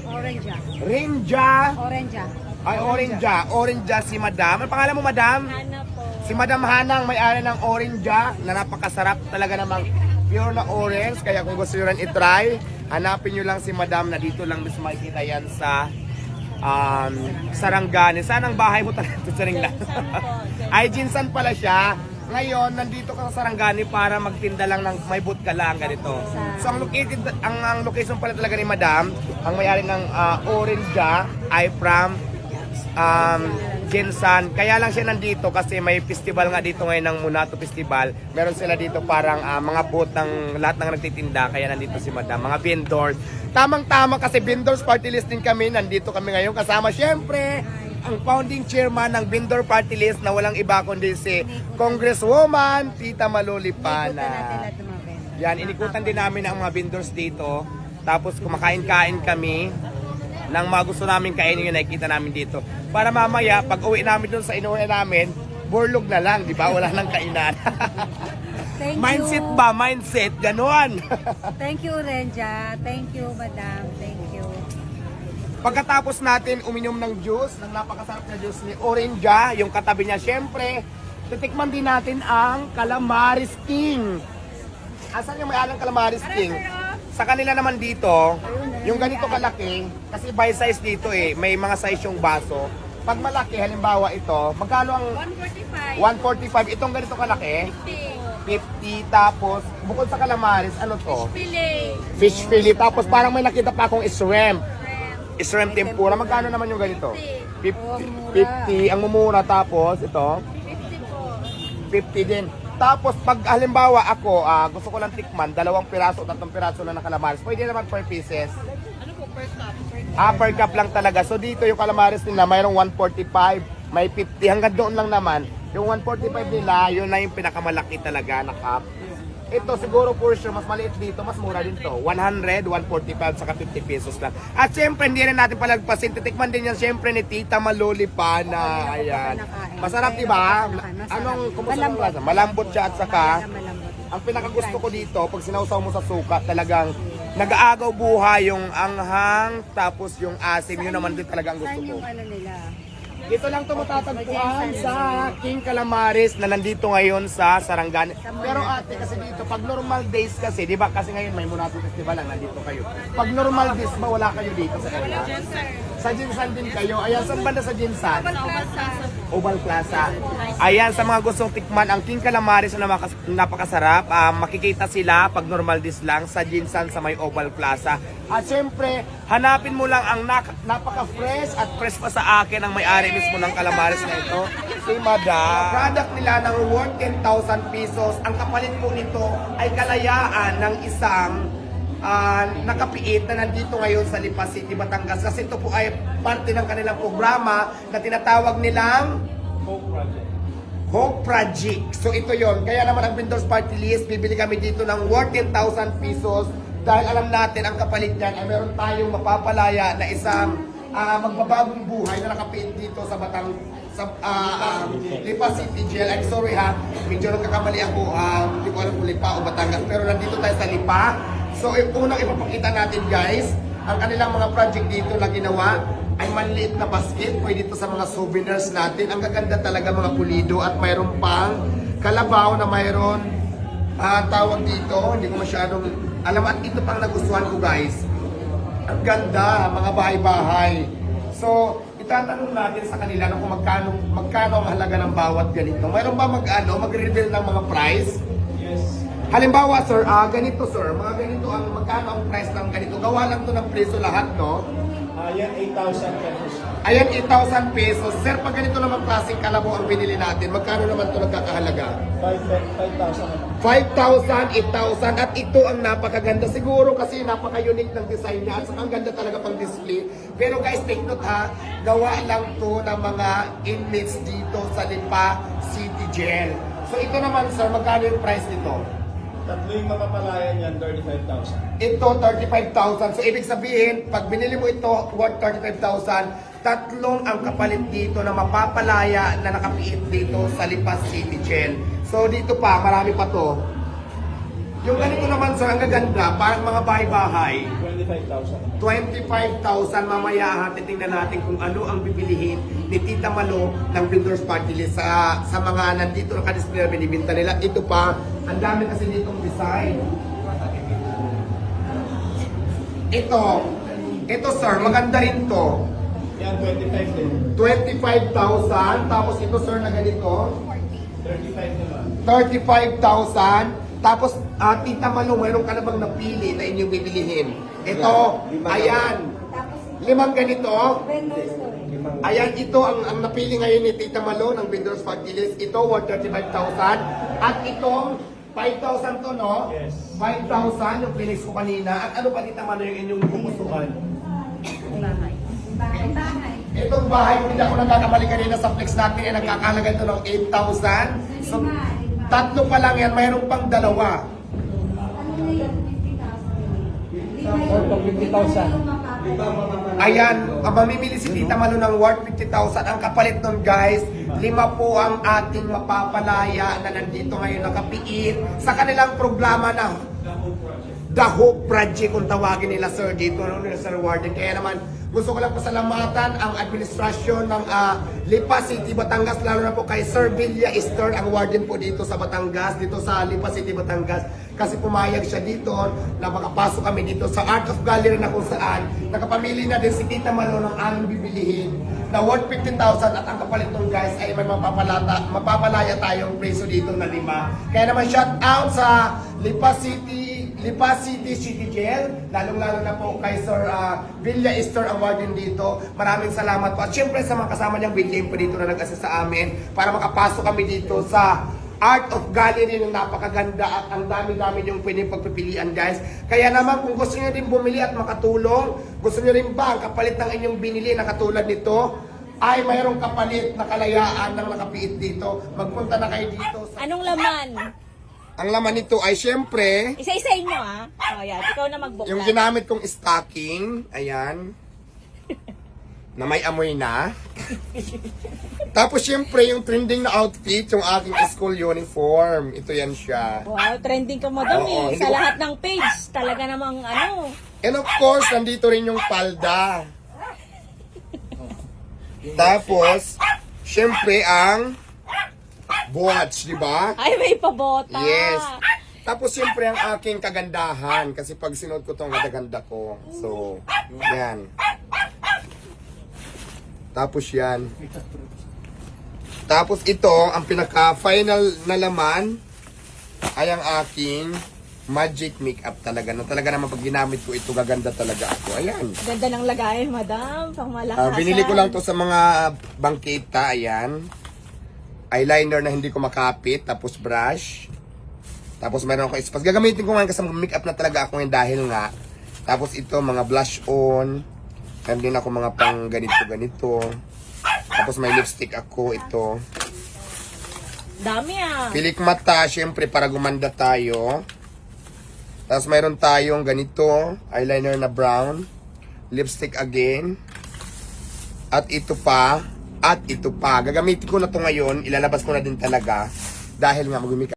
Orange. Rinja. Orange. Ay, Orinja. Orinja si Madam. Ano pangalan mo, Madam? Hana po. Si Madam Hanang, may-ari ng Orinja na napakasarap talaga namang pure na orange. Kaya kung gusto nyo rin i-try, hanapin nyo lang si Madam na dito lang mismo makikita yan sa Sarangani. Saan ang bahay mo talaga? Tusaring lang. Ay, Jinsan pala siya. Ngayon, nandito ka sa Sarangani para magtinda lang ng may boot ka lang ganito. So, ang location pala talaga ni Madam, ang may-ari ng Orinja ay from Jinsan. Kaya lang siya nandito kasi may festival nga dito ngayon ng Munato Festival. Meron sila dito parang mga booth ng lahat ng nagtitinda. Kaya nandito si Madam. Mga vendors. Tamang-tama kasi vendors party list din kami. Nandito kami ngayon kasama syempre ang founding chairman ng vendor party list na walang iba kundi si Congresswoman Tita Malolipana. Yan, inikutan din namin ang mga vendors dito. Tapos kumakain-kain kami ng mga gusto namin kainin yung nakikita namin dito. Para mamaya, pag uwi namin doon sa inuwi namin, burlog na lang, di ba? Wala nang kainan. Mindset ba? Mindset. Ganon. Thank you, Renja. Thank you, Madam. Thank you. Pagkatapos natin uminom ng juice, ng napakasarap na juice ni Orinja, yung katabi niya, syempre, titikman din natin ang Calamaris King. Asan yung may-alang Calamaris King? Sa kanila naman dito, yung ganito kalaki, kasi by size dito may mga size yung baso. Pag malaki, halimbawa ito, magkano ang 145? 145, itong ganito kalaki? 50, tapos, bukod sa calamaris, ano to? Fish fillet. Tapos parang may nakita pa akong shrimp. Shrimp tempura. Magkano naman yung ganito? 50. 50. Ang mumura. Tapos, ito? 50 din. Tapos, pag halimbawa ako, gusto ko lang tikman, 2 piraso, 3 piraso na ng calamaris. Pwede naman per pieces. Ano po, per cup? Per cup lang talaga. So, dito yung calamaris nila, mayroong 145, may 50. Hanggang doon lang naman. Yung 145 nila, yun na yung pinakamalaki talaga na cup. Ito siguro for sure, mas maliit dito, mas mura din to. 100, 145, saka 50 pesos lang. At syempre, hindi rin natin palagpasin. Titikman din yan syempre ni Tita Malolipana. Ayan. Masarap, di ba? Anong, kumusta ang lasa? Malambot siya at saka, ang pinakagusto ko dito, pag sinausaw mo sa suka, talagang nag-aagaw buhay yung anghang, tapos yung asim, yun naman din talaga ang gusto ko. Dito lang ito matatagpuan sa King Calamaris na nandito ngayon sa Sarangani. Pero ate, kasi dito, pag normal days kasi, di ba kasi ngayon may Munato Festival lang, nandito kayo. Pag normal days ba, wala kayo dito sa kanila? Sa Jinsan din kayo. Ayan, saan banda sa Jinsan? Oval Plaza. Ayan, sa mga gustong tikman, ang King Calamaris na napakasarap. Makikita sila pag normal days lang sa Jinsan sa may Oval Plaza. At syempre, hanapin mo lang ang napaka-fresh at fresh pa sa akin ang may-ari mismo ng calamaris na ito, si Madam. Product nila ng worth 10,000 pesos. Ang kapalit po nito ay kalayaan ng isang nakapiit na nandito ngayon sa Lipa City, Batangas. Kasi ito po ay parte ng kanilang programa na tinatawag nilang Hope Project. So ito yon. Kaya naman ang vendors party list, bibili kami dito ng worth 10,000 pesos. Dahil alam natin ang kapalit niyan ay meron tayong mapapalaya na isang magbabagong buhay na nakapiit dito sa Lipa City Jail. I'm sorry ha, medyo nagkakamali ako, hindi ko alam kung Lipa o Batangas, pero nandito tayo sa Lipa. So unang ipapakita natin guys, ang kanilang mga project dito na ginawa ay maliit na basket, pwede dito sa mga souvenirs natin. Ang gaganda talaga mga pulido at mayroon pang kalabaw na mayroon tawag dito, hindi ko masyadong alam, at ito pang nagustuhan ko guys. Ang ganda, mga bahay-bahay. So, itatanong natin sa kanila kung magkano ang halaga ng bawat ganito. Mayroon ba mag-reveal ng mga price? Yes. Halimbawa sir, ganito sir, mga ganito magkano ang price ng ganito? Gawa lang to ng preso lahat, no? Yan, 8,000 pesos. Ayan, 8,000 pesos. Sir, pag ganito naman klaseng kalabaw ang binili natin, magkano naman ito nagkakahalaga? 5,000. 5,000, 8,000, at ito ang napakaganda siguro kasi napaka-unique ng design niya at saka ang ganda talaga pang display. Pero guys, take note ha, gawa lang to ng mga inmates dito sa Lipa City Jail. So ito naman sir, magkano yung price nito? Tatlo yung mapapalayan yan, 35,000. Ito, 35,000. So ibig sabihin, pag binili mo ito worth 35,000, tatlong ang kapalit dito na mapapalaya na nakapiit dito sa Lipa City Jail. So dito pa, marami pa to. Yung ganito naman sir, ang gaganda, parang mga bahay-bahay. 25,000. 25,000 mamaya titingnan natin kung ano ang bibilihin ni Tita Malo ng Vendors Party List sa mga nandito nakadisplay na binibinta nila. Ito pa, ang dami kasi ditong design. Ito sir, maganda rin to. Yan, 25 din. 25,000, tapos ito sir na ganito, 35 naman. 35,000. Tapos, Tita Malo, mayroon ka na bang napili na inyong bibilihin? Ito, ayan. 5 ganito. Vendor store. Ayan, ito ang napili ngayon ni Tita Malo ng Vendors Party List. Ito, worth 35,000. At itong 5,000 to, no? Yes. 5,000 yung Phoenix ko kanina. At ano pa, Tita Malo, yung inyong pupusukan? Bahay. Itong bahay, kung hindi ako nagkakamali kanina sa flex natin, ay nagkakalaga ito ng 8,000. So, tatlo pa lang yan, mayroon pang dalawa. Ano na yun? 50,000. Ayan, mamimili si Tita Malo ng worth 50,000. Ang kapalit nun guys, 5 po ang ating mapapalaya na nandito ngayon nakapiit sa kanilang programa na The Hope Project kung tawagin nila sir dito nila Sir Warden. Kaya naman gusto ko lang pasalamatan ang administrasyon ng Lipa City, Batangas, lalo na po kay Sir Villa Easter, ang warden po dito sa Batangas, dito sa Lipa City, Batangas. Kasi pumayag siya dito na makapasok kami dito sa Art of Gallery na kung saan nakapamili na din si Tita Malo ng aming bibilihin na worth 15,000 at ang kapalit nung guys ay may mapapalaya tayong preso dito na 5. Kaya naman shout out sa Lipa City City Jail, lalong-lalo na po kay Sir Villa Easter Award din dito. Maraming salamat po. At syempre sa mga kasama niyang BJM po dito na nag-assist sa amin para makapasok kami dito sa Art of Gallery na napakaganda at ang dami-dami niyong pwedeng pagpipilian guys. Kaya naman kung gusto niyo rin bumili at makatulong, gusto niyo rin ba ang kapalit ng inyong binili na katulad nito, ay mayroong kapalit na kalayaan ng nakapiit dito, magpunta na kayo dito sa... Anong laman? Ang laman nito ay syempre Isa-isahin mo ah. O yan, ikaw na magbuklat. yung ginamit kong stocking, ayan, na may amoy na. Tapos syempre yung trending na outfit, yung aking school uniform. Ito yan siya. Wow, trending ka mo doon Oo, eh. hindi Sa ko- lahat ng page. Talaga namang ano. And of course, nandito rin yung palda. Tapos, syempre ang watch, di ba? Ay, may pabota. Yes. Tapos syempre ang aking kagandahan kasi pag sinuot ko tong ganda ko. So, yan. Tapos yan. Tapos ito, ang pinaka-final na laman ay ang aking magic makeup talaga. Na talaga naman pag ginamit ko ito, gaganda talaga ako. Ayan. Ganda ng lagay, madam. Pang malakasan. Binili ko lang to sa mga bangkita. Ayan. Eyeliner na hindi ko makapit. Tapos brush. Tapos meron ako ispas. Gagamitin ko ngayon kasi makeup na talaga ako ngayon dahil nga. Tapos ito, mga blush on. Meron din ako mga pang ganito. Tapos may lipstick ako. Ito. Dami ah. Pilik mata, syempre para gumanda tayo. Tapos mayroon tayong ganito. Eyeliner na brown. Lipstick again. At ito pa. At ito pa. Gagamitin ko na to ngayon. Ilalabas ko na din talaga. Dahil nga mag-makeup.